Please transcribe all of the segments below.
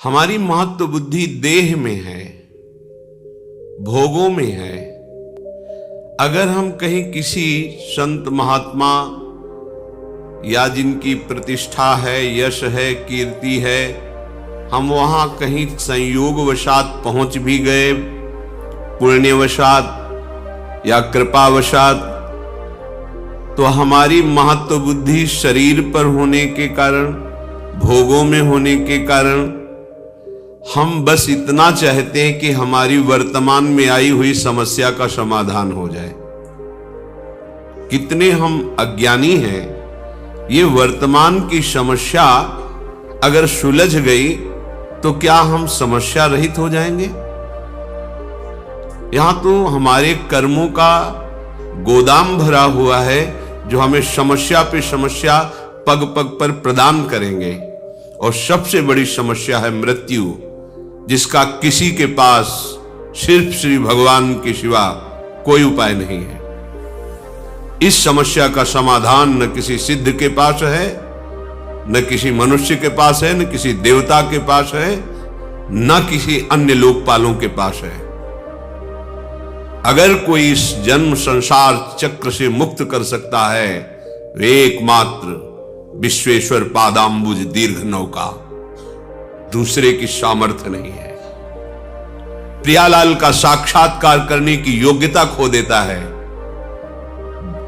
हमारी महत्व बुद्धि देह में है, भोगों में है। अगर हम कहीं किसी संत महात्मा या जिनकी प्रतिष्ठा है, यश है, कीर्ति है, हम वहां कहीं संयोगवशात पहुंच भी गए, पुण्यवशात या कृपावशात, तो हमारी महत्व बुद्धि शरीर पर होने के कारण, भोगों में होने के कारण, हम बस इतना चाहते हैं कि हमारी वर्तमान में आई हुई समस्या का समाधान हो जाए। कितने हम अज्ञानी हैं। ये वर्तमान की समस्या अगर सुलझ गई तो क्या हम समस्या रहित हो जाएंगे? यहां तो हमारे कर्मों का गोदाम भरा हुआ है जो हमें समस्या पे समस्या पग पग पर प्रदान करेंगे। और सबसे बड़ी समस्या है मृत्यु, जिसका किसी के पास सिर्फ श्री भगवान के सिवा कोई उपाय नहीं है। इस समस्या का समाधान न किसी सिद्ध के पास है, न किसी मनुष्य के पास है, न किसी देवता के पास है, न किसी अन्य लोकपालों के पास है। अगर कोई इस जन्म संसार चक्र से मुक्त कर सकता है, वे एकमात्र विश्वेश्वर पादांबुज दीर्घ नौका, दूसरे की सामर्थ्य नहीं है। प्रियालाल का साक्षात्कार करने की योग्यता खो देता है।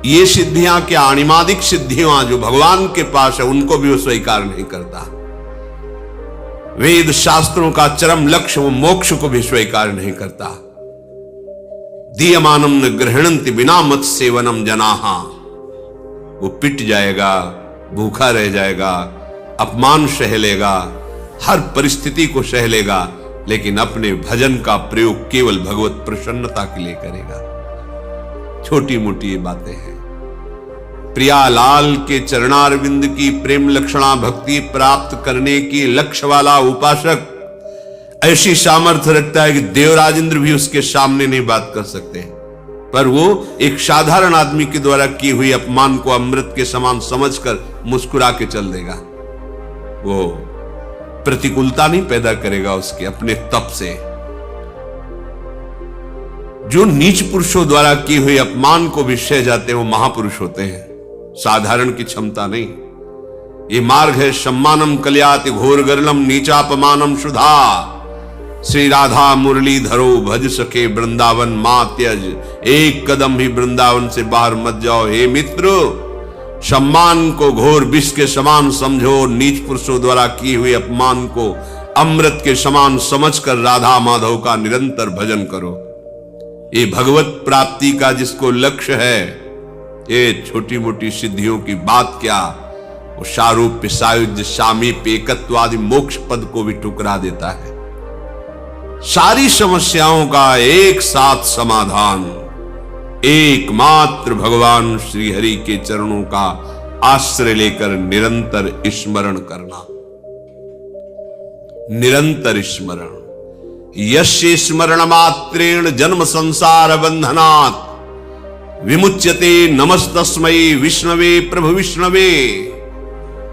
ये सिद्धियां क्या, अणिमादिक सिद्धियां जो भगवान के पास है, उनको भी वो स्वीकार नहीं करता। वेद शास्त्रों का चरम लक्ष्य, वो मोक्ष को भी स्वीकार नहीं करता। दीयमानम न गृहणन्ति बिना मत सेवनम जनाहा, वो पिट जाएगा, भूखा रह जाएगा, अपमान सह लेगा, हर परिस्थिति को सह लेगा, लेकिन अपने भजन का प्रयोग केवल भगवत प्रसन्नता के लिए करेगा। छोटी मोटी ये बातें हैं। प्रियालाल के चरणारविंद की प्रेम लक्षणा भक्ति प्राप्त करने की लक्ष्य वाला उपासक ऐसी सामर्थ्य रखता है कि देवराजेंद्र भी उसके सामने नहीं बात कर सकते, पर वो एक साधारण आदमी के द्वारा की हुई अपमान को अमृत के समान समझकर मुस्कुरा के चल देगा। वो प्रतिकूलता नहीं पैदा करेगा उसके अपने तप से। जो नीच पुरुषों द्वारा की हुई अपमान को भी सह जाते हैं, वो महापुरुष होते हैं, साधारण की क्षमता नहीं। ये मार्ग है सम्मानम कल्याति घोर गरलम नीचापमानम सुधा। श्री राधा मुरली धरो भज सके वृंदावन मां त्यज, एक कदम भी वृंदावन से बाहर मत जाओ। हे मित्र, सम्मान को घोर विष के समान समझो, नीच पुरुषों द्वारा की हुई अपमान को अमृत के समान समझकर राधा माधव का निरंतर भजन करो। ये भगवत प्राप्ति का जिसको लक्ष्य है, ये छोटी मोटी सिद्धियों की बात क्या, वो सारूप्य सायुज्य सामीप्य एकत्वादि मोक्ष पद को भी ठुकरा देता है। सारी समस्याओं का एक साथ समाधान एकमात्र भगवान श्री हरि के चरणों का आश्रय लेकर निरंतर स्मरण करना। निरंतर स्मरण। यस्य स्मरण मात्रेण जन्म संसार बंधनात् विमुच्यते नमस्तस्मै विष्णवे प्रभु विष्णवे।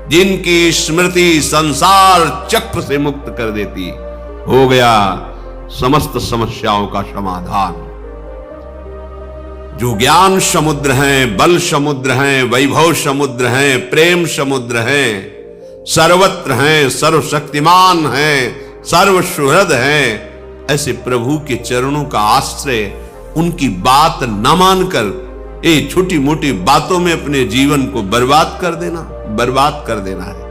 जिनकी स्मृति संसार चक्र से मुक्त कर देती, हो गया समस्त समस्याओं का समाधान। जो ज्ञान समुद्र हैं, बल समुद्र हैं, वैभव समुद्र हैं, प्रेम समुद्र हैं, सर्वत्र हैं, सर्वशक्तिमान हैं, सर्वसुहृद हैं, ऐसे प्रभु के चरणों का आश्रय, उनकी बात न मानकर ये छोटी मोटी बातों में अपने जीवन को बर्बाद कर देना है।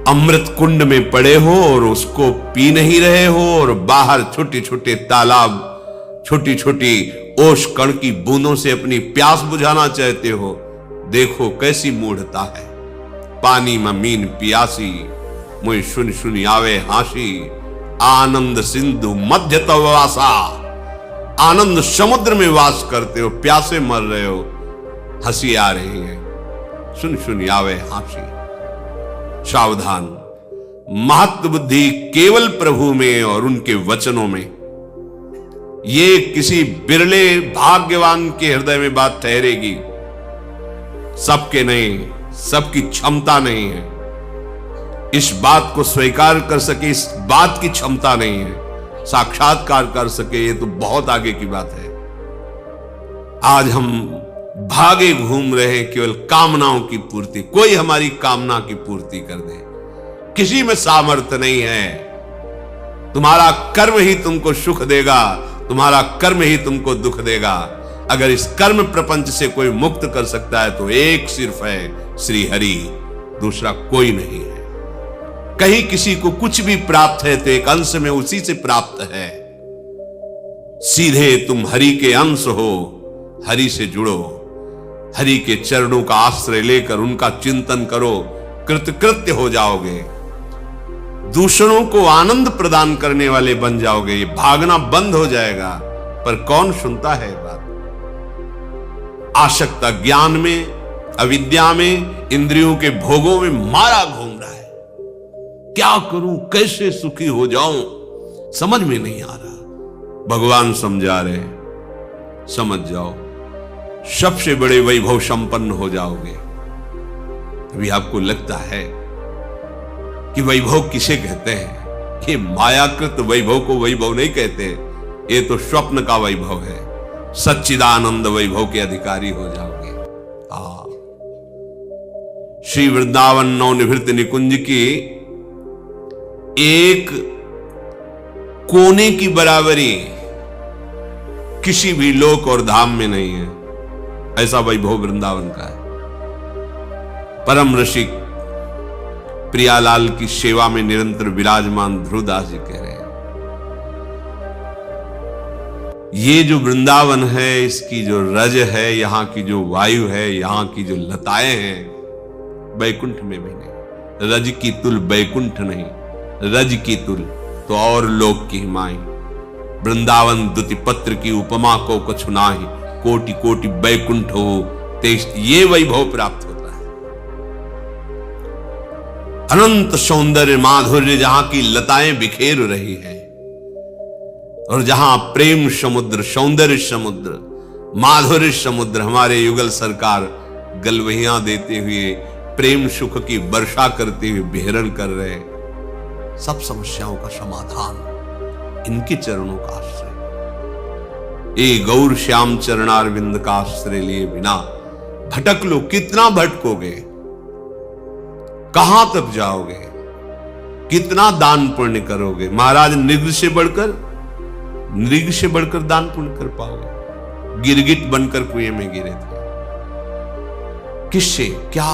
अमृत कुंड में पड़े हो और उसको पी नहीं रहे हो, और बाहर छोटे छोटे तालाब, छोटी छोटी ओश कण की बूंदों से अपनी प्यास बुझाना चाहते हो। देखो कैसी मूढ़ता है। पानी में मीन पियासी, मुझे सुन सुनी आवे हासी। आनंद सिंधु मध्य तव वासा। आनंद समुद्र में वास करते हो, प्यासे मर रहे हो, हंसी आ रही है, सुन सुनी आवे हासी। सावधान। महत्व बुद्धि केवल प्रभु में और उनके वचनों में। ये किसी बिरले भाग्यवान के हृदय में बात ठहरेगी, सबके नहीं, सबकी क्षमता नहीं है। इस बात को स्वीकार कर सके, इस बात की क्षमता नहीं है, साक्षात्कार कर सके, ये तो बहुत आगे की बात है। आज हम भागे घूम रहे हैं केवल कामनाओं की पूर्ति, कोई हमारी कामना की पूर्ति कर दे, किसी में सामर्थ्य नहीं है। तुम्हारा कर्म ही तुमको सुख देगा, तुम्हारा कर्म ही तुमको दुख देगा। अगर इस कर्म प्रपंच से कोई मुक्त कर सकता है तो एक सिर्फ है श्री हरि, दूसरा कोई नहीं है। कहीं किसी को कुछ भी प्राप्त है तो एक अंश में उसी से प्राप्त है। सीधे तुम हरि के अंश हो, हरि से जुड़ो, हरि के चरणों का आश्रय लेकर उनका चिंतन करो, कृतकृत्य हो जाओगे, दूसरों को आनंद प्रदान करने वाले बन जाओगे। ये भागना बंद हो जाएगा। पर कौन सुनता है बात? आसक्ता ज्ञान में, अविद्या में, इंद्रियों के भोगों में मारा घूम रहा है। क्या करूं, कैसे सुखी हो जाऊं, समझ में नहीं आ रहा। भगवान समझा रहे, समझ जाओ, सबसे बड़े वैभव संपन्न हो जाओगे। अभी आपको लगता है कि वैभव किसे कहते हैं? कि मायाकृत वैभव को वैभव नहीं कहते, ये तो स्वप्न का वैभव है। सच्चिदानंद वैभव के अधिकारी हो जाओगे। श्री वृंदावन नवनिभृत निकुंज की एक कोने की बराबरी किसी भी लोक और धाम में नहीं है। ऐसा वैभव वृंदावन का है। परम रसिक प्रियालाल की सेवा में निरंतर विराजमान ध्रुवदास जी कह रहे हैं, ये जो वृंदावन है, इसकी जो रज है, यहां की जो वायु है, यहां की जो लताएं हैं, बैकुंठ में भी नहीं। रज की तुल बैकुंठ नहीं, रज की तुल तो और लोक की हिमाई। वृंदावन दुति पत्र की उपमा को कछु नाही, कोटि कोटि बैकुंठ हो तेज, ये वैभव प्राप्त होता है। अनंत सौंदर्य माधुर्य, जहां की लताएं बिखेर रही हैं, और जहां प्रेम समुद्र, सौंदर्य समुद्र, माधुर्य समुद्र, हमारे युगल सरकार गलवहियां देते हुए प्रेम सुख की वर्षा करते हुए विहरण कर रहे। सब समस्याओं का समाधान इनके चरणों का आश्रय। ये गौर श्याम चरणारविंद का आश्रय लिए बिना भटक लो, कितना भटकोगे, कहां तक जाओगे, कितना दान पुण्य करोगे? महाराज नृग से बढ़कर दान पुण्य कर पाओगे? गिरगिट बनकर कुएं में गिरे थे, किससे क्या?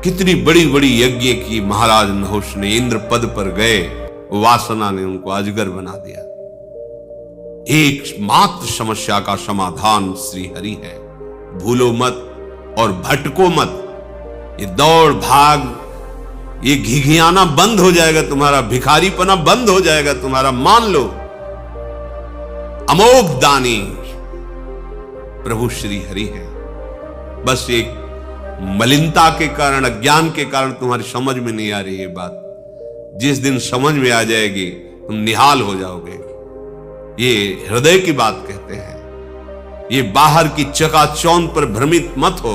कितनी बड़ी बड़ी यज्ञ की महाराज नहुष ने, इंद्र पद पर गए, वासना ने उनको अजगर बना दिया। एकमात्र समस्या का समाधान श्री हरि है। भूलो मत और भटको मत। ये दौड़ भाग, ये घिघियाना बंद हो जाएगा तुम्हारा, भिखारीपना बंद हो जाएगा तुम्हारा। मान लो अमोघ दानी प्रभु श्री हरि है। बस एक मलिनता के कारण, अज्ञान के कारण तुम्हारी समझ में नहीं आ रही है बात। जिस दिन समझ में आ जाएगी तुम निहाल हो जाओगे। ये हृदय की बात कहते हैं। ये बाहर की चकाचौंध पर भ्रमित मत हो,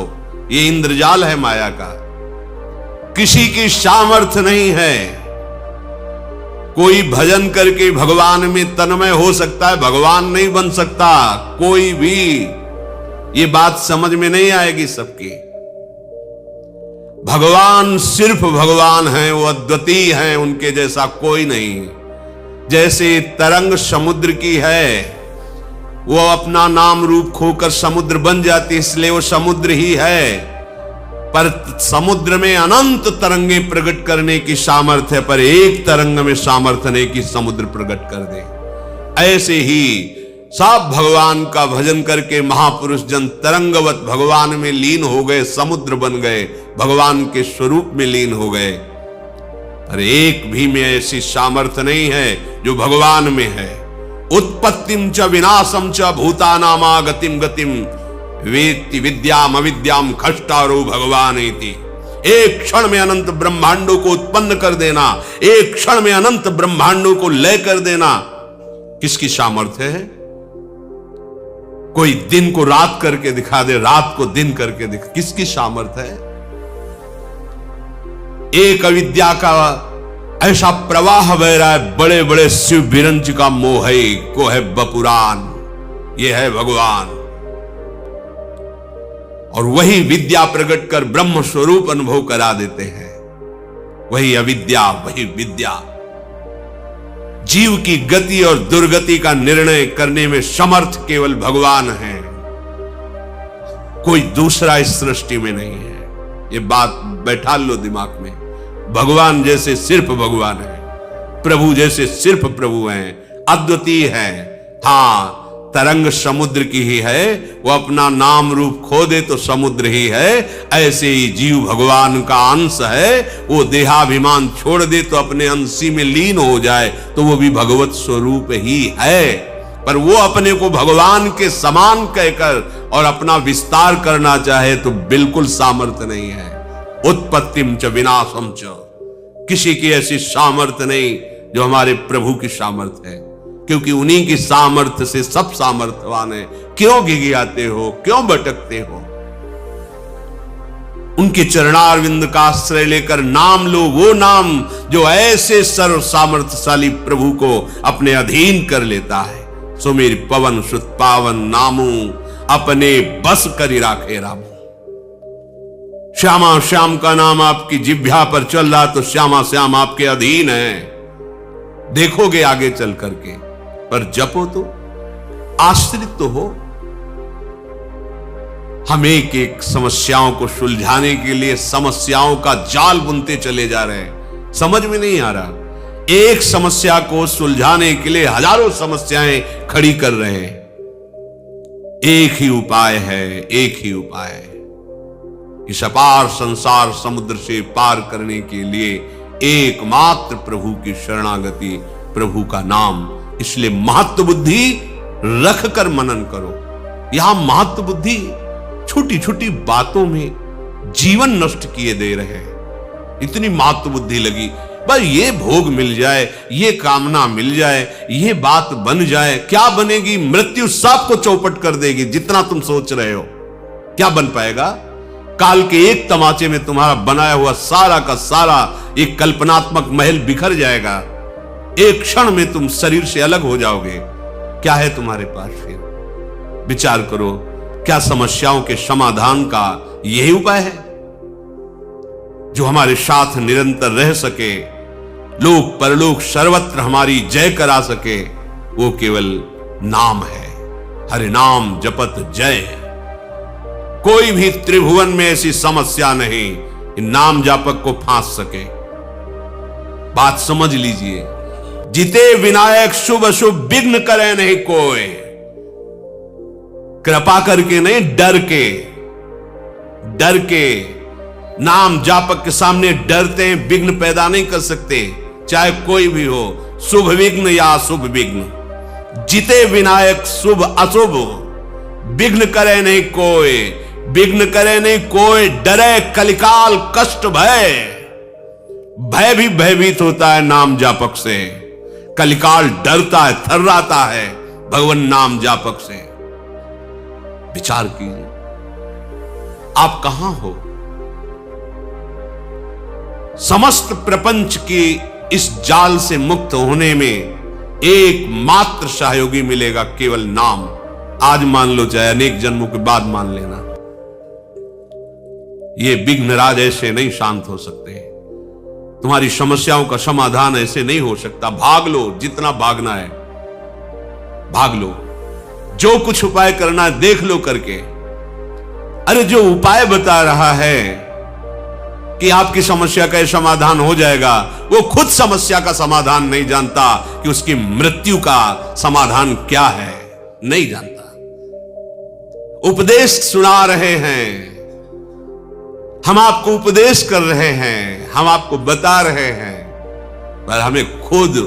ये इंद्रजाल है माया का। किसी की सामर्थ्य नहीं है। कोई भजन करके भगवान में तन्मय हो सकता है, भगवान नहीं बन सकता कोई भी। ये बात समझ में नहीं आएगी सबकी। भगवान सिर्फ भगवान हैं, वो अद्वितीय हैं, उनके जैसा कोई नहीं। जैसे तरंग समुद्र की है, वो अपना नाम रूप खोकर समुद्र बन जाती, इसलिए वो समुद्र ही है। पर समुद्र में अनंत तरंगे प्रकट करने की सामर्थ्य है, पर एक तरंग में सामर्थ्य नहीं कि समुद्र प्रकट कर दे। ऐसे ही सब भगवान का भजन करके महापुरुष जन तरंगवत भगवान में लीन हो गए, समुद्र बन गए, भगवान के स्वरूप में लीन हो गए। पर एक भी में ऐसी सामर्थ्य नहीं है जो भगवान में है। उत्पत्तिम च विनाशम च भूतानामा गतिम गतिम वेत्ति विद्याम अविद्याम खष्टारो भगवान इति। एक क्षण में अनंत ब्रह्मांडों को उत्पन्न कर देना, एक क्षण में अनंत ब्रह्मांडों को लय कर देना, किसकी सामर्थ्य है? कोई दिन को रात करके दिखा दे, रात को दिन करके दिखा, किसकी सामर्थ्य है? एक अविद्या का ऐसा प्रवाह बह रहा है, बड़े बड़े शिव विरंच का मोह है, को है बपुरान, ये है भगवान। और वही विद्या प्रकट कर ब्रह्म स्वरूप अनुभव करा देते हैं। वही अविद्या, वही विद्या। जीव की गति और दुर्गति का निर्णय करने में समर्थ केवल भगवान है, कोई दूसरा इस सृष्टि में नहीं है। ये बात बैठा लो दिमाग में। भगवान जैसे सिर्फ भगवान है, प्रभु जैसे सिर्फ प्रभु हैं, अद्वितीय है। हां, तरंग समुद्र की ही है, वो अपना नाम रूप खो दे तो समुद्र ही है। ऐसे ही जीव भगवान का अंश है, वो देहाभिमान छोड़ दे तो अपने अंशी में लीन हो जाए तो वो भी भगवत स्वरूप ही है। पर वो अपने को भगवान के समान कहकर और अपना विस्तार करना चाहे तो बिल्कुल सामर्थ्य नहीं है। उत्पत्तिम च विनाशम च, किसी की ऐसी सामर्थ्य नहीं जो हमारे प्रभु की सामर्थ्य है, क्योंकि उन्हीं की सामर्थ्य से सब सामर्थ्यवान है। क्यों गिगियाते हो, क्यों भटकते हो? उनके चरणारविंद का आश्रय लेकर नाम लो, वो नाम जो ऐसे सर्व सामर्थ्यशाली प्रभु को अपने अधीन कर लेता है। सुमेर पवन सुत पावन नामू, अपने बस करी राखे रामू। श्यामा श्याम का नाम आपकी जिह्वा पर चल रहा तो श्यामा श्याम आपके अधीन है, देखोगे आगे चल करके। पर जपो तो, आश्रित तो हो। हम एक एक समस्याओं को सुलझाने के लिए समस्याओं का जाल बुनते चले जा रहे हैं, समझ में नहीं आ रहा। एक समस्या को सुलझाने के लिए हजारों समस्याएं खड़ी कर रहे हैं। एक ही उपाय है, एक ही उपाय है। इस अपार संसार समुद्र से पार करने के लिए एकमात्र प्रभु की शरणागति, प्रभु का नाम। इसलिए महत्व बुद्धि रख कर मनन करो। यहां महत्व बुद्धि छोटी छोटी बातों में जीवन नष्ट किए दे रहे हैं। इतनी महत्व बुद्धि लगी, बस ये भोग मिल जाए, ये कामना मिल जाए, ये बात बन जाए। क्या बनेगी? मृत्यु सबको चौपट कर देगी। जितना तुम सोच रहे हो क्या बन पाएगा? काल के एक तमाचे में तुम्हारा बनाया हुआ सारा का सारा एक कल्पनात्मक महल बिखर जाएगा। एक क्षण में तुम शरीर से अलग हो जाओगे। क्या है तुम्हारे पास फिर? विचार करो, क्या समस्याओं के समाधान का यही उपाय है जो हमारे साथ निरंतर रह सके, लोक परलोक सर्वत्र हमारी जय करा सके? वो केवल नाम है। हरि नाम जपत जय। कोई भी त्रिभुवन में ऐसी समस्या नहीं कि नाम जापक को फांस सके। बात समझ लीजिए। जिते विनायक शुभ शुभ विघ्न करे नहीं कोई। कृपा करके नहीं, डर के। डर के नाम जापक के सामने डरते हैं, विघ्न पैदा नहीं कर सकते, चाहे कोई भी हो, शुभ विघ्न या अशुभ विघ्न। जिते विनायक शुभ अशुभ विघ्न करे नहीं कोई। विघ्न करे नहीं कोई, डरे कलिकाल कष्ट भय। भय भी भयभीत होता है नाम जापक से। कलिकाल डरता है, थर्राता है भगवान नाम जापक से। विचार कीजिए, आप कहां हो? समस्त प्रपंच की इस जाल से मुक्त होने में एकमात्र सहयोगी मिलेगा, केवल नाम। आज मान लो, चाहे अनेक जन्मों के बाद मान लेना। ये विघ्नराज ऐसे नहीं शांत हो सकते। तुम्हारी समस्याओं का समाधान ऐसे नहीं हो सकता। भाग लो, जितना भागना है भाग लो। जो कुछ उपाय करना है देख लो करके। अरे जो उपाय बता रहा है कि आपकी समस्या का समाधान हो जाएगा, वो खुद समस्या का समाधान नहीं जानता कि उसकी मृत्यु का समाधान क्या है, नहीं जानता। उपदेश सुना रहे हैं, हम आपको उपदेश कर रहे हैं, हम आपको बता रहे हैं, पर हमें खुद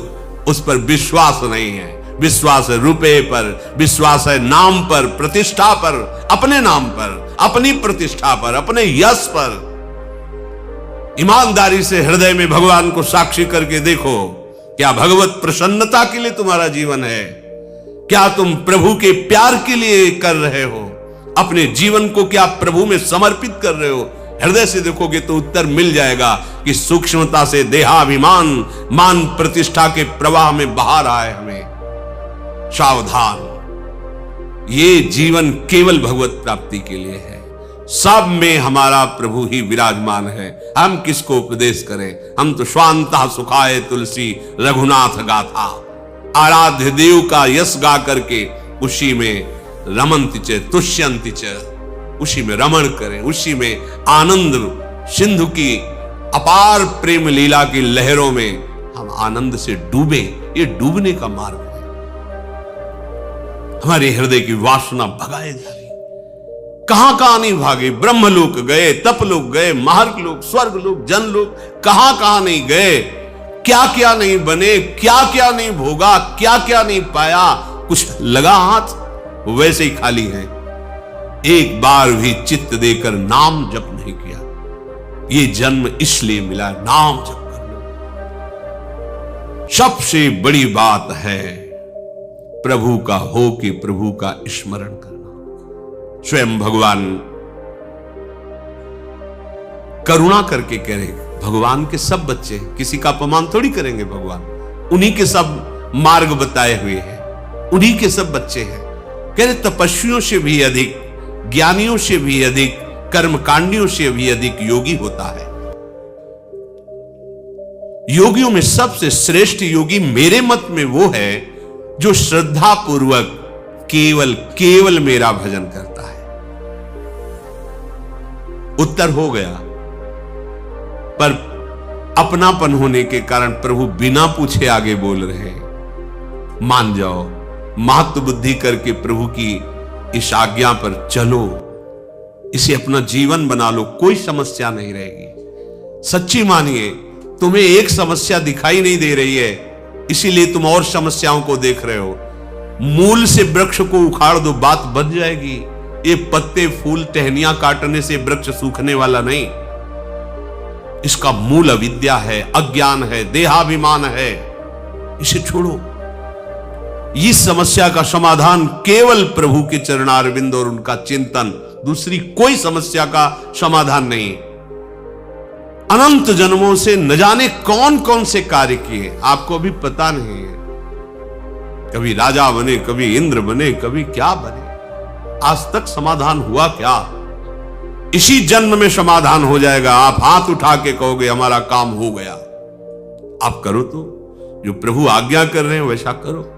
उस पर विश्वास नहीं है। विश्वास है रुपए पर, विश्वास है नाम पर, प्रतिष्ठा पर, अपने नाम पर, अपनी प्रतिष्ठा पर, अपने यश पर। ईमानदारी से हृदय में भगवान को साक्षी करके देखो, क्या भगवत प्रसन्नता के लिए तुम्हारा जीवन है? क्या तुम प्रभु के प्यार के लिए कर रहे हो? अपने जीवन को क्या प्रभु में समर्पित कर रहे हो? हृदय से देखोगे तो उत्तर मिल जाएगा कि सूक्ष्मता से देहाभिमान मान प्रतिष्ठा के प्रवाह में बहा रहा है हमें। सावधान, ये जीवन केवल भगवत प्राप्ति के लिए है। सब में हमारा प्रभु ही विराजमान है। हम किसको उपदेश करें? हम तो स्वांतः सुखाय तुलसी रघुनाथ गाथा, आराध्य देव का यश गा करके उसी में रमन्ति च तुष्यन्ति च, उसी में रमण करें, उसी में आनंद सिंधु की अपार प्रेम लीला की लहरों में हम आनंद से डूबे। ये डूबने का मार्ग है। हमारे हृदय की वासना भगाए जा रही, कहां कहां नहीं भागे। ब्रह्मलोक गए, तपलोक गए, महर्लोक, स्वर्गलोक, जनलोक, कहां कहां नहीं गए। क्या क्या नहीं बने, क्या क्या नहीं भोगा, क्या क्या नहीं पाया। कुछ लगा हाथ वैसे ही खाली है। एक बार भी चित्त देकर नाम जप नहीं किया। ये जन्म इसलिए मिला, नाम जप कर लो। सबसे बड़ी बात है प्रभु का हो के प्रभु का स्मरण करना। स्वयं भगवान करुणा करके कह रहे, भगवान के सब बच्चे, किसी का अपमान थोड़ी करेंगे भगवान। उन्हीं के सब मार्ग बताए हुए हैं, उन्हीं के सब बच्चे हैं। कह रहे तपस्वियों से भी अधिक, ज्ञानियों से भी अधिक, कर्मकांडियों से भी अधिक योगी होता है। योगियों में सबसे श्रेष्ठ योगी मेरे मत में वो है जो श्रद्धा पूर्वक केवल मेरा भजन करता है। उत्तर हो गया, पर अपनापन होने के कारण प्रभु बिना पूछे आगे बोल रहे हैं। मान जाओ, महत्व बुद्धि करके प्रभु की इस आज्ञा पर चलो, इसे अपना जीवन बना लो, कोई समस्या नहीं रहेगी। सच्ची मानिए, तुम्हें एक समस्या दिखाई नहीं दे रही है, इसीलिए तुम और समस्याओं को देख रहे हो। मूल से वृक्ष को उखाड़ दो, बात बन जाएगी। ये पत्ते फूल टहनियां काटने से वृक्ष सूखने वाला नहीं। इसका मूल अविद्या है, अज्ञान है, देहाभिमान है। इसे छोड़ो। इस समस्या का समाधान केवल प्रभु के चरणारविंद और उनका चिंतन, दूसरी कोई समस्या का समाधान नहीं। अनंत जन्मों से न जाने कौन कौन से कार्य किए, आपको भी पता नहीं है। कभी राजा बने, कभी इंद्र बने, कभी क्या बने, आज तक समाधान हुआ क्या? इसी जन्म में समाधान हो जाएगा। आप हाथ उठा के कहोगे हमारा काम हो गया। आप करो तो, जो प्रभु आज्ञा कर रहे हैं वैसा करो।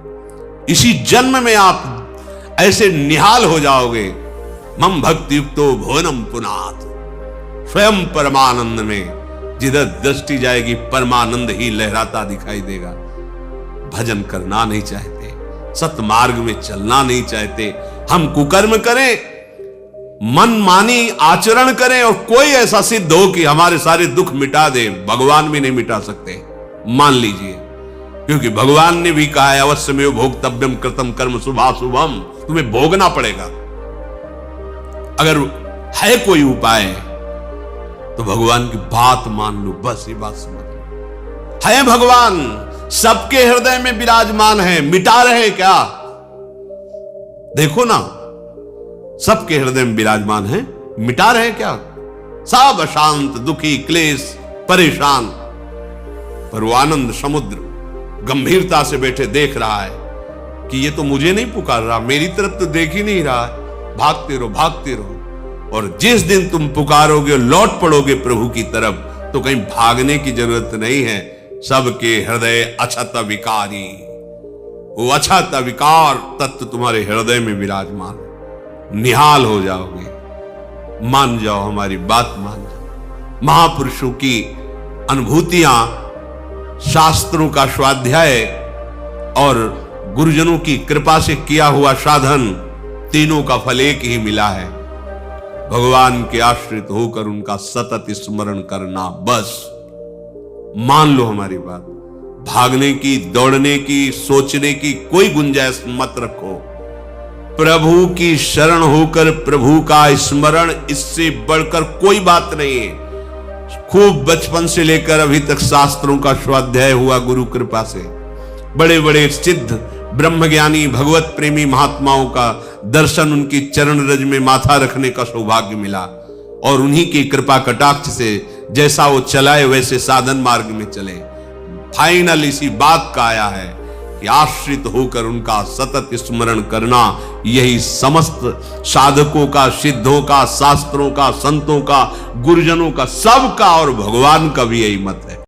इसी जन्म में आप ऐसे निहाल हो जाओगे। मम भक्ति युक्तो भुवनम पुनात, स्वयं परमानंद में जिधर दृष्टि जाएगी परमानंद ही लहराता दिखाई देगा। भजन करना नहीं चाहते, सतमार्ग में चलना नहीं चाहते, हम कुकर्म करें, मनमानी आचरण करें और कोई ऐसा सिद्ध हो कि हमारे सारे दुख मिटा दे, भगवान भी नहीं मिटा सकते। मान लीजिए, क्योंकि भगवान ने भी कहा है अवश्यमेव भोक्तव्यम कृतम कर्म शुभाशुभम, तुम्हें भोगना पड़ेगा। अगर है कोई उपाय तो भगवान की बात मान लो, बस ये बात समझ लो। है भगवान, सबके हृदय में विराजमान है, मिटा रहे क्या? देखो ना, सबके हृदय में विराजमान है, मिटा रहे क्या? सब अशांत, दुखी, क्लेश, परेशान, पर वो आनंद समुद्र गंभीरता से बैठे देख रहा है कि ये तो मुझे नहीं पुकार रहा, मेरी तरफ तो देख ही नहीं रहा है। भागते रहो, भागते रहो। और जिस दिन तुम पुकारोगे, लौट पड़ोगे प्रभु की तरफ, तो कहीं भागने की जरूरत नहीं है। सबके हृदय अछत विकारी, वो अछत विकार तत्व तुम्हारे हृदय में विराजमान, निहाल हो जाओगे। मान जाओ, हमारी बात मान जाओ। महापुरुषों की अनुभूतियां, शास्त्रों का स्वाध्याय और गुरुजनों की कृपा से किया हुआ साधन, तीनों का फल एक ही मिला है। भगवान के आश्रित होकर उनका सतत स्मरण करना, बस। मान लो हमारी बात। भागने की, दौड़ने की, सोचने की कोई गुंजाइश मत रखो। प्रभु की शरण होकर प्रभु का स्मरण, इससे बढ़कर कोई बात नहीं है। खूब बचपन से लेकर अभी तक शास्त्रों का स्वाध्याय हुआ गुरु कृपा से। बड़े बड़े सिद्ध ब्रह्मज्ञानी भगवत प्रेमी महात्माओं का दर्शन, उनकी चरण रज में माथा रखने का सौभाग्य मिला। और उन्हीं की कृपा कटाक्ष से जैसा वो चलाए वैसे साधन मार्ग में चले। फाइनल इसी बात का आया है कि आश्रित होकर उनका सतत स्मरण करना, यही समस्त साधकों का, सिद्धों का, शास्त्रों का, संतों का, गुरुजनों का, सबका और भगवान का भी यही मत है।